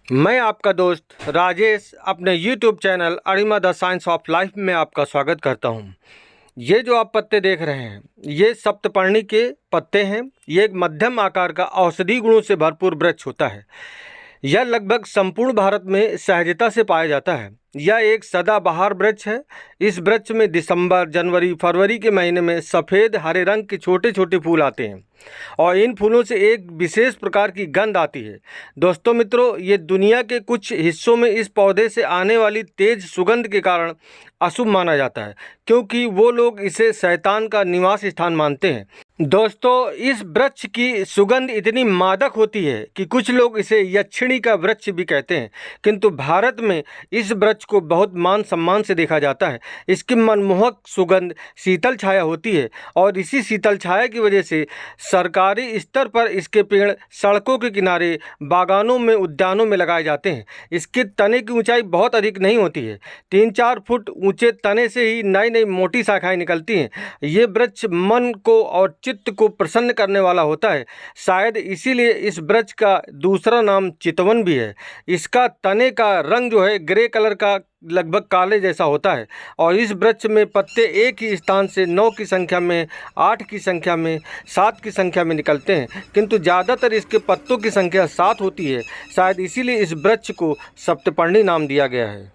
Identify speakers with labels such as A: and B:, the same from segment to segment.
A: मैं आपका दोस्त राजेश अपने YouTube channel ARIMA the science of life में आपका स्वागत करता हूं। ये जो आप पत्ते देख रहे हैं ये सप्तपर्णी के पत्ते हैं। ये एक मध्यम आकार का औषधि गुणों से भरपूर वृक्ष होता है। यह लगभग संपूर्ण भारत में सहजता से पाया जाता है। यह एक सदाबहार वृक्ष है। इस वृक्ष में दिसंबर, जनवरी, फरवरी के महीने में सफ़ेद हरे रंग के छोटे छोटे फूल आते हैं और इन फूलों से एक विशेष प्रकार की गंध आती है। दोस्तों मित्रों, ये दुनिया के कुछ हिस्सों में इस पौधे से आने वाली तेज सुगंध के कारण अशुभ माना जाता है, क्योंकि वो लोग इसे शैतान का निवास स्थान मानते हैं। दोस्तों, इस वृक्ष की सुगंध इतनी मादक होती है कि कुछ लोग इसे यक्षिणी का वृक्ष भी कहते हैं, किंतु भारत में इस वृक्ष को बहुत मान सम्मान से देखा जाता है। इसकी मनमोहक सुगंध शीतल छाया होती है और इसी शीतल छाया की वजह से सरकारी स्तर पर इसके पेड़ सड़कों के किनारे, बागानों में, उद्यानों में लगाए जाते हैं। इसके तने की ऊंचाई बहुत अधिक नहीं होती है। 3-4 फुट ऊंचे तने से ही नई नई मोटी शाखाएं निकलती हैं। ये वृक्ष मन को और चित्त को प्रसन्न करने वाला होता है। शायद इसीलिए इस वृक्ष का दूसरा नाम चितवन भी है। इसका तने का रंग जो है ग्रे कलर का, लगभग काले जैसा होता है और इस वृक्ष में पत्ते एक ही स्थान से 9 की संख्या में, 8 की संख्या में, 7 की संख्या में निकलते हैं, किंतु ज़्यादातर इसके पत्तों की संख्या 7 होती है। शायद इसीलिए इस वृक्ष को सप्तपर्णी नाम दिया गया है।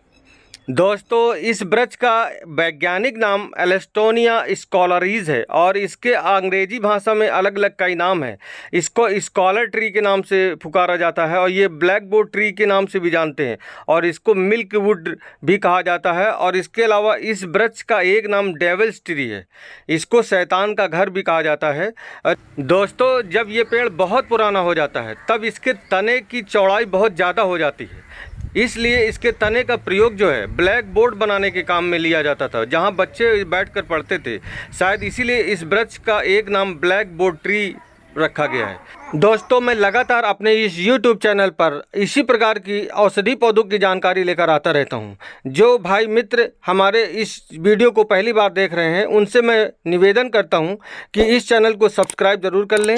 A: दोस्तों, इस वृक्ष का वैज्ञानिक नाम एलेस्टोनिया स्कॉलरीज है और इसके अंग्रेजी भाषा में अलग अलग कई नाम हैं। इसको स्कॉलर ट्री के नाम से पुकारा जाता है और ये ब्लैक बोर्ड ट्री के नाम से भी जानते हैं और इसको मिल्क वुड भी कहा जाता है। और इसके अलावा इस वृक्ष का एक नाम डेविल्स ट्री है। इसको शैतान का घर भी कहा जाता है। दोस्तों, जब ये पेड़ बहुत पुराना हो जाता है तब इसके तने की चौड़ाई बहुत ज़्यादा हो जाती है। इसलिए इसके तने का प्रयोग जो है ब्लैक बोर्ड बनाने के काम में लिया जाता था, जहां बच्चे बैठकर पढ़ते थे। शायद इसीलिए इस वृक्ष का एक नाम ब्लैक बोर्ड ट्री रखा गया है। दोस्तों, मैं लगातार अपने इस YouTube चैनल पर इसी प्रकार की औषधि पौधों की जानकारी लेकर आता रहता हूं। जो भाई मित्र हमारे इस वीडियो को पहली बार देख रहे हैं उनसे मैं निवेदन करता हूं कि इस चैनल को सब्सक्राइब ज़रूर कर लें।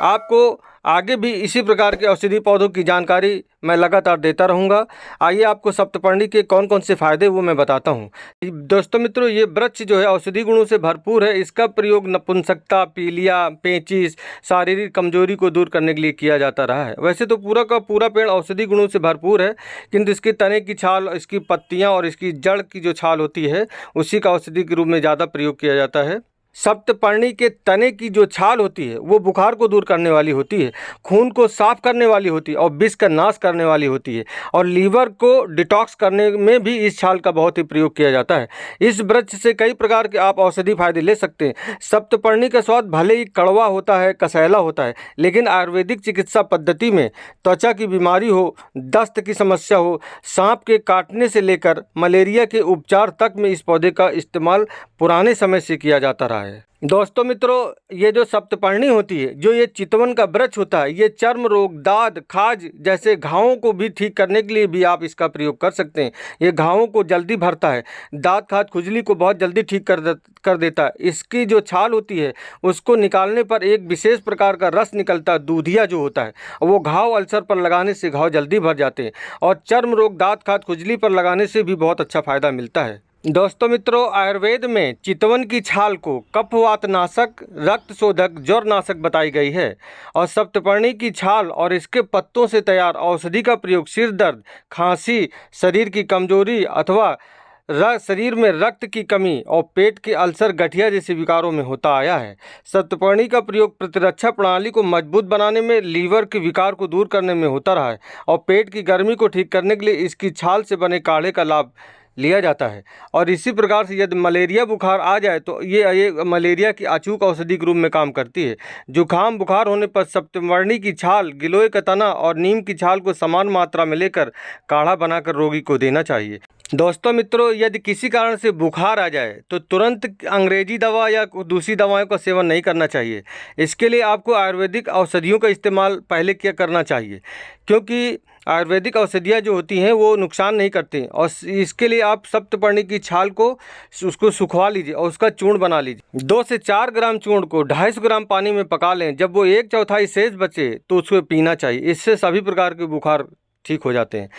A: आपको आगे भी इसी प्रकार के औषधि पौधों की जानकारी मैं लगातार देता रहूँगा। आइए आपको सप्तपर्णी के कौन कौन से फ़ायदे वो मैं बताता हूँ। दोस्तों मित्रों, ये वृक्ष जो है औषधि गुणों से भरपूर है। इसका प्रयोग नपुंसकता, पीलिया, पेचिश, शारीरिक कमजोरी को दूर करने के लिए किया जाता रहा है। वैसे तो पूरा का पूरा पेड़ औषधि गुणों से भरपूर है, किंतु इसके तने की छाल, इसकी पत्तियाँ और इसकी जड़ की जो छाल होती है उसी का औषधि के रूप में ज़्यादा प्रयोग किया जाता है। सप्तपर्णी के तने की जो छाल होती है वो बुखार को दूर करने वाली होती है, खून को साफ करने वाली होती है और विष का नाश करने वाली होती है और लीवर को डिटॉक्स करने में भी इस छाल का बहुत ही प्रयोग किया जाता है। इस वृक्ष से कई प्रकार के आप औषधि फायदे ले सकते हैं। सप्तपर्णी का स्वाद भले ही कड़वा होता है, कसैला होता है, लेकिन आयुर्वेदिक चिकित्सा पद्धति में त्वचा की बीमारी हो, दस्त की समस्या हो, सांप के काटने से लेकर मलेरिया के उपचार तक में इस पौधे का इस्तेमाल पुराने समय से किया जाता रहा है। दोस्तों मित्रों, ये जो सप्तपर्णी होती है, जो ये चितवन का वृक्ष होता है, ये चर्म रोग, दाद, खाज जैसे घावों को भी ठीक करने के लिए भी आप इसका प्रयोग कर सकते हैं। ये घावों को जल्दी भरता है, दाद, खाज, खुजली को बहुत जल्दी ठीक कर देता है। इसकी जो छाल होती है उसको निकालने पर एक विशेष प्रकार का रस निकलता है, दूधिया जो होता है, वो घाव अल्सर पर लगाने से घाव जल्दी भर जाते हैं और चर्म रोग, दाद, खाज, खुजली पर लगाने से भी बहुत अच्छा फायदा मिलता है। दोस्तों मित्रों, आयुर्वेद में चितवन की छाल को कफवात नाशक, रक्त शोधक, ज्वर नाशक बताई गई है और सप्तपर्णी की छाल और इसके पत्तों से तैयार औषधि का प्रयोग सिर दर्द, खांसी, शरीर की कमजोरी अथवा शरीर में रक्त की कमी और पेट के अल्सर, गठिया जैसे विकारों में होता आया है। सप्तपर्णी का प्रयोग प्रतिरक्षा प्रणाली को मजबूत बनाने में, लीवर के विकार को दूर करने में होता रहा है और पेट की गर्मी को ठीक करने के लिए इसकी छाल से बने काढ़े का लाभ लिया जाता है। और इसी प्रकार से यदि मलेरिया बुखार आ जाए तो ये मलेरिया की अचूक औषधि के रूप में काम करती है। जुकाम बुखार होने पर सप्तपर्णी की छाल, गिलोय का तना और नीम की छाल को समान मात्रा में लेकर काढ़ा बनाकर रोगी को देना चाहिए। दोस्तों मित्रों, यदि किसी कारण से बुखार आ जाए तो तुरंत अंग्रेजी दवा या दूसरी दवाओं का सेवन नहीं करना चाहिए। इसके लिए आपको आयुर्वेदिक औषधियों का इस्तेमाल पहले क्या करना चाहिए, क्योंकि आयुर्वेदिक औषधियाँ जो होती हैं वो नुकसान नहीं करती। और इसके लिए आप सप्तपर्णी की छाल को उसको सुखवा लीजिए और उसका चूर्ण बना लीजिए। 2 से 4 ग्राम चूर्ण को 250 ग्राम पानी में पका लें। जब वो 1/4 शेष बचे तो उसको पीना चाहिए। इससे सभी प्रकार के बुखार ठीक हो जाते हैं।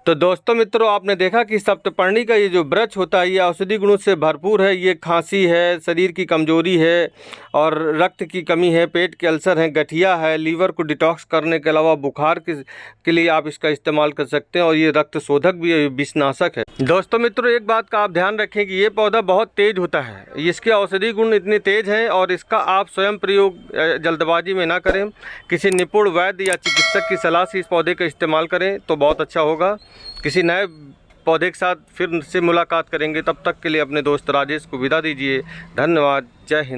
A: तो दोस्तों मित्रों, आपने देखा कि सप्तपर्णी का ये जो वृक्ष होता है ये औषधि गुणों से भरपूर है। ये खांसी है, शरीर की कमजोरी है और रक्त की कमी है, पेट के अल्सर हैं, गठिया है, लीवर को डिटॉक्स करने के अलावा बुखार के लिए आप इसका इस्तेमाल कर सकते हैं और ये रक्त शोधक भी है, विषनाशक है। दोस्तों मित्रों, एक बात का आप ध्यान रखें कि ये पौधा बहुत तेज होता है, इसके औषधि गुण इतने तेज हैं और इसका आप स्वयं प्रयोग जल्दबाजी में ना करें। किसी निपुण वैद्य या चिकित्सक की सलाह से इस पौधे का इस्तेमाल करें तो बहुत अच्छा होगा। किसी नए पौधे के साथ फिर से मुलाकात करेंगे, तब तक के लिए अपने दोस्त राजेश को विदा दीजिए। धन्यवाद। जय हिंद।